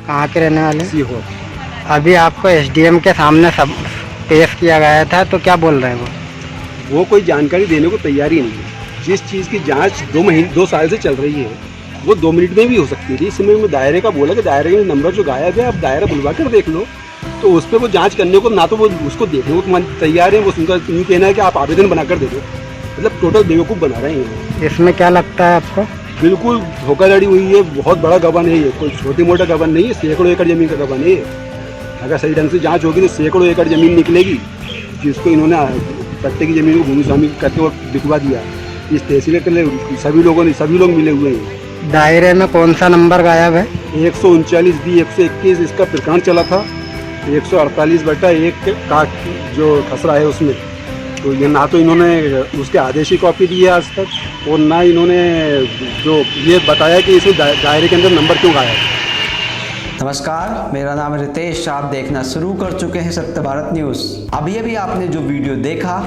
कहाँ के रहने वाले? सीहोर। अभी आपको एसडीएम के सामने सब पेश किया गया था, तो क्या बोल रहे हैं वो कोई जानकारी देने को तैयार ही नहीं है। जिस चीज़ की जांच 2 साल से चल रही है वो 2 मिनट में भी हो सकती थी। इसमें मैं दायरे का बोला कि दायरे का नंबर जो गायब है आप दायरा बुलवा कर देख लो, तो उस पर वो जांच करने को ना तो वो उसको देखने को तैयार है, वो उनका यूँ कहना है कि आप आवेदन बना कर दे दो। मतलब टोटल बेवकूफ़ बना रहे हैं। इसमें क्या लगता है आपको? बिल्कुल धोखाधड़ी हुई है। बहुत बड़ा गबन है ये, कोई छोटी मोटा गबन नहीं है, सैकड़ों एकड़ ज़मीन का गबन है ये। अगर सही ढंग से जांच होगी तो सैकड़ों एकड़ ज़मीन निकलेगी जिसको इन्होंने पट्टे की ज़मीन को भूमि स्वामी करके और बिकवा दिया। इस तहसील के सभी लोग मिले हुए हैं। दायरे में कौन सा नंबर गायब है? 139B121 इसका प्रकरण चला था। 148/1 का जो खसरा है उसमें, तो ये ना तो इन्होंने उसके आदेश की कॉपी दी है आज तक, और ना इन्होंने जो ये बताया कि इसे दायरे के अंदर नंबर क्यों गायब है। नमस्कार, मेरा नाम है रितेश। आप देखना शुरू कर चुके हैं सत्य भारत न्यूज़। अभी आपने जो वीडियो देखा,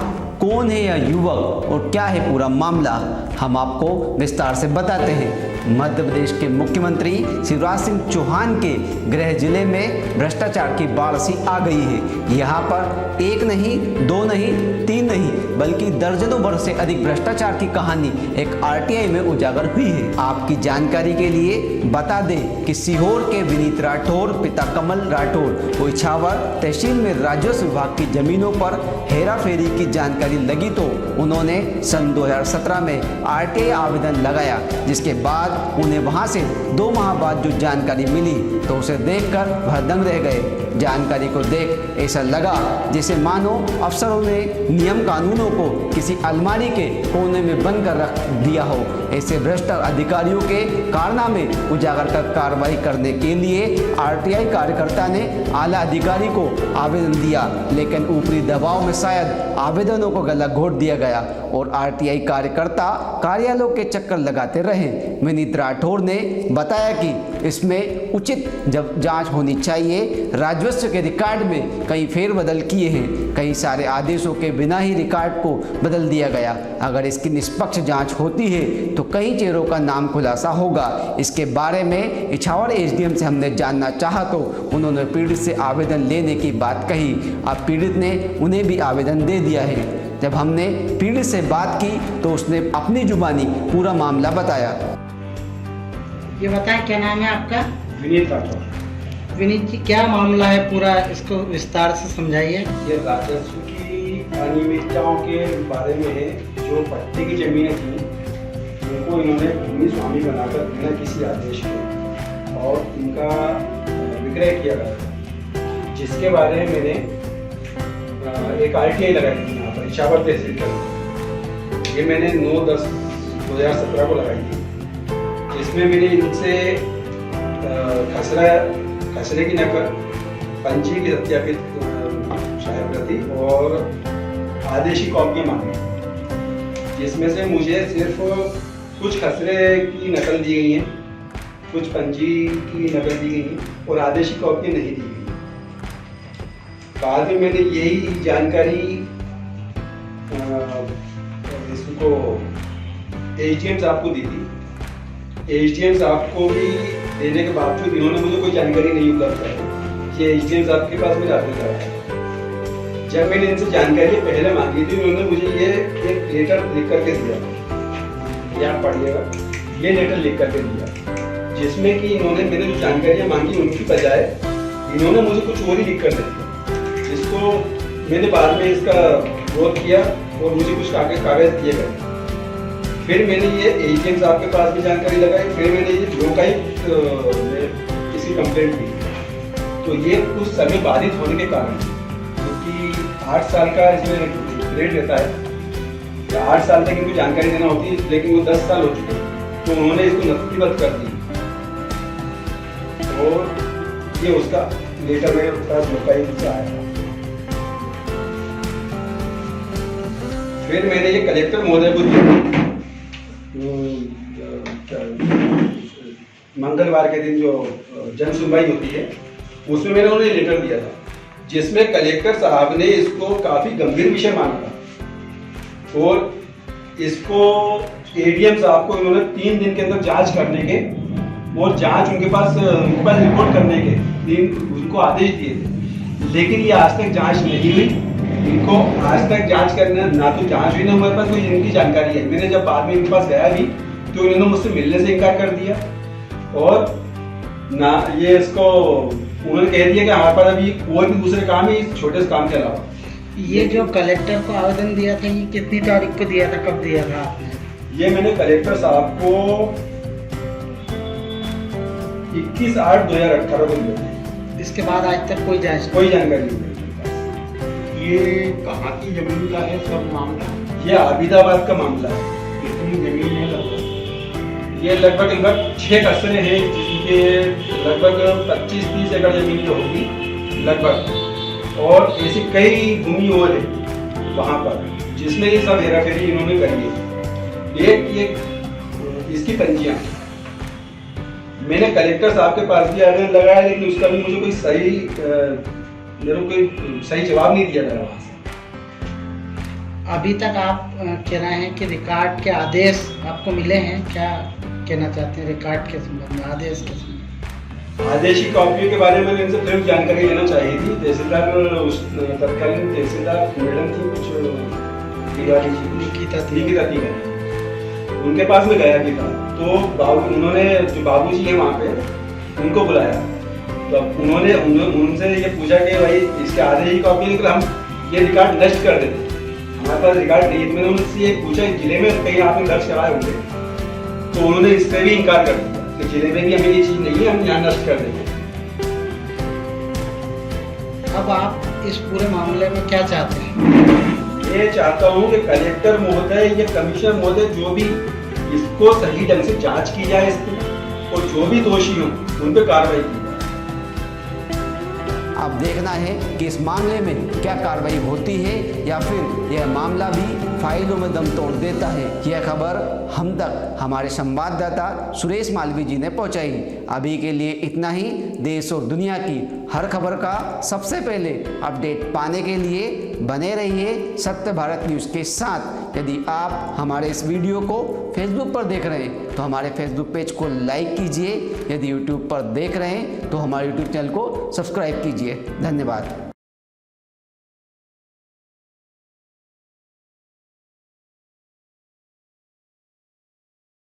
कौन है यह युवक और क्या है पूरा मामला, हम आपको विस्तार से बताते हैं। मध्य प्रदेश के मुख्यमंत्री शिवराज सिंह चौहान के गृह जिले में भ्रष्टाचार की बाढ़ सी आ गई है। यहाँ पर 1 नहीं, 2 नहीं, 3 नहीं, बल्कि दर्जनों वर्ष से अधिक भ्रष्टाचार की कहानी एक आरटीआई में उजागर हुई है। आपकी जानकारी के लिए बता दें कि सीहोर के विनीत राठौर पिता कमल राठौर को इछावर तहसील में राजस्व विभाग की जमीनों पर हेराफेरी की जानकारी लगी, तो उन्होंने सन 2017 में आरटीआई आवेदन लगाया, जिसके बाद उन्हें वहां से 2 माह बाद जो जानकारी मिली तो उसे देखकर वह दंग रह गए। जानकारी को देख ऐसा लगा जैसे मानो अफसरों ने नियम कानूनों को किसी अलमारी के कोने में बंद कर रख दिया हो। ऐसे भ्रष्ट अधिकारियों के कारनामे उजागर कर कार्रवाई करने के लिए आरटीआई कार्यकर्ता ने आला अधिकारी को आवेदन दिया, लेकिन ऊपरी दबाव में शायद आवेदनों को गला घोट दिया गया और आरटीआई कार्यकर्ता कार्यालयों के चक्कर लगाते रहे। विनीत राठौर ने बताया कि इसमें उचित जांच होनी चाहिए। राजस्व के रिकॉर्ड में कई फेरबदल किए हैं, कई सारे आदेशों के बिना ही रिकॉर्ड को बदल दिया गया। अगर इसकी निष्पक्ष जांच होती है तो कई चेहरों का नाम खुलासा होगा। इसके बारे में इछावर एसडीएम से हमने जानना चाहा तो उन्होंने पीड़ित से आवेदन लेने की बात कही। अब पीड़ित ने उन्हें भी आवेदन दे दिया है। जब हमने पीड़ित से बात की तो उसने अपनी जुबानी पूरा मामला बताया। ये बताएं, क्या नाम है आपका? विनीत राठौर। विनीत जी, क्या मामला है पूरा, इसको विस्तार से समझाइए। ये राजस्व की अनियमितताओं के बारे में है। जो पट्टे की जमीनें थी उनको इन्होंने भूमि स्वामी बनाकर बिना किसी आदेश के और इनका विक्रय किया गया, जिसके बारे में मैंने एक आरटीआई लगाई थी यहाँ पर इछावर तहसील के। ये मैंने 9/10/2017 को लगाई थी, जिसमें मैंने इनसे खसरे की नकल, पंजी की सत्यापित शायद प्रति और आदेश की कॉपियाँ मांगी, जिसमें से मुझे सिर्फ कुछ खसरे की नकल दी गई हैं, कुछ पंजी की नकल दी गई हैं और आदेश की कॉपी नहीं दी गई। बाद में मैंने यही जानकारी इसको एसडीएम साहब को दी थी। एसडीएम साहब को भी देने के बावजूद इन्होंने मुझे कोई जानकारी नहीं उपलब्ध कराई। ये एसडीएम साहब के पास में जाकर कराया। जब मैंने इनसे जानकारी पहले मांगी थी, उन्होंने मुझे ये एक लेटर लिख करके दिया, यहाँ पढ़िएगा। ये लेटर लिख करके दिया, जिसमें कि इन्होंने मैंने जो जानकारियाँ मांगी उनकी बजाय इन्होंने मुझे कुछ और ही लिख कर दिया, जिसको मैंने बाद में इसका विरोध किया और मुझे कुछ कागज दिए गए। फिर मैंने ये एसडीएम साहब के पास भी जानकारी लगाई। फिर मैंने ये लोकायुक्त किसी कंप्लेंट दी, तो ये कुछ समय बाधित होने के कारण, क्योंकि 8 साल का इसमें पीरियड रहता है, 8 साल तक इनको जानकारी देना होती है, लेकिन वो 10 साल हो चुके, तो उन्होंने इसको नस्बत कर दी और ये उसका लेटर मेरे पास लोकायुक्त से आया। फिर मैंने ये कलेक्टर महोदय को दिया। मंगलवार के दिन जो जन सुनवाई होती है उसमें मैंने उन्हें लेटर दिया था, जिसमें कलेक्टर साहब ने इसको काफी गंभीर विषय माना था और इसको एडीएम साहब को इन्होंने 3 दिन के अंदर जांच करने के और जांच उनके पास रिपोर्ट करने के उनको आदेश दिए थे, लेकिन ये आज तक जांच नहीं हुई। इनको आज तक जांच करना ना तो जांच हुई ना हमारे पास कोई इनकी जानकारी है। मैंने जब बाद में इनके पास गया भी तो इन्होंने मुझसे मिलने से इनकार कर दिया और ना ये इसको उन्होंने कह दिया कि हमारे पास अभी और भी दूसरे काम है इस छोटे से काम के अलावा। ये जो कलेक्टर को आवेदन दिया था ये कितनी तारीख को दिया था, कब दिया था आपने? ये मैंने कलेक्टर साहब को 21/8/2018 को दिया था। इसके बाद आज तक कोई कोई जानकारी नहीं। ये कहाँ की जमीन का है सब मामला? ये आबिदाबाद का मामला है। कितनी जमीन है लगभग? ये लगभग 6 कस्बे हैं जिनके लगभग 25-30 एकड़ जमीन जो होगी लगभग, और ऐसी कई भूमि और है वहाँ पर जिसमें ये सब हेराफेरी इन्होंने करी है। एक इसकी पंजियाँ मैंने कलेक्टर साहब के पास भी आवेदन लगाया, लेकिन उसका भी मुझे कोई सही जवाब नहीं दिया गया वहाँ से। अभी तक आप कह रहे हैं कि रिकॉर्ड के आदेश आपको मिले हैं, क्या कहना चाहते हैं रिकॉर्ड के संबंध में, आदेश के संबंध में? आदेश की कॉपियों के बारे में इनसे फिर जानकारी लेना चाहिए थी। तहसीलदार तत्कालीन तहसीलदार मैडम थी कुछ तिवारी जी, निकिता तिवारी, उनके पास में गया भी था। तो उन्होंने जो बाबूजी है वहाँ पे उनको बुलाया, तो उन्होंने उनसे ये पूछा कि भाई इसके आदेश की कॉपी निकल हम ये रिकॉर्ड नष्ट कर देते, हमारे पास रिकॉर्ड नहीं है। मैंने उनसे ये पूछा जिले में कहीं आपने दर्ज कराए होंगे, तो उन्होंने इस पर भी इनकार कर दिया कि जिले में भी हमें ये चीज नहीं है, हम यहाँ नष्ट कर देंगे। अब आप इस पूरे मामले में क्या चाहते हैं? ये चाहता हूँ कि कलेक्टर महोदय या कमिश्नर महोदय जो भी इसको सही ढंग से जांच की जाए इसकी, और जो भी दोषी हो उन पर कार्रवाई की जाए। अब देखना है कि इस मामले में क्या कार्रवाई होती है या फिर यह मामला भी फाइलों में दम तोड़ देता है। यह खबर हम तक हमारे संवाददाता सुरेश मालवी जी ने पहुंचाई। अभी के लिए इतना ही। देश और दुनिया की हर खबर का सबसे पहले अपडेट पाने के लिए बने रहिए सत्य भारत न्यूज़ के साथ। यदि आप हमारे इस वीडियो को फेसबुक पर देख रहे हैं तो हमारे फेसबुक पेज को लाइक कीजिए। यदि यूट्यूब पर देख रहे हैं तो हमारे यूट्यूब चैनल को सब्सक्राइब कीजिए। धन्यवाद।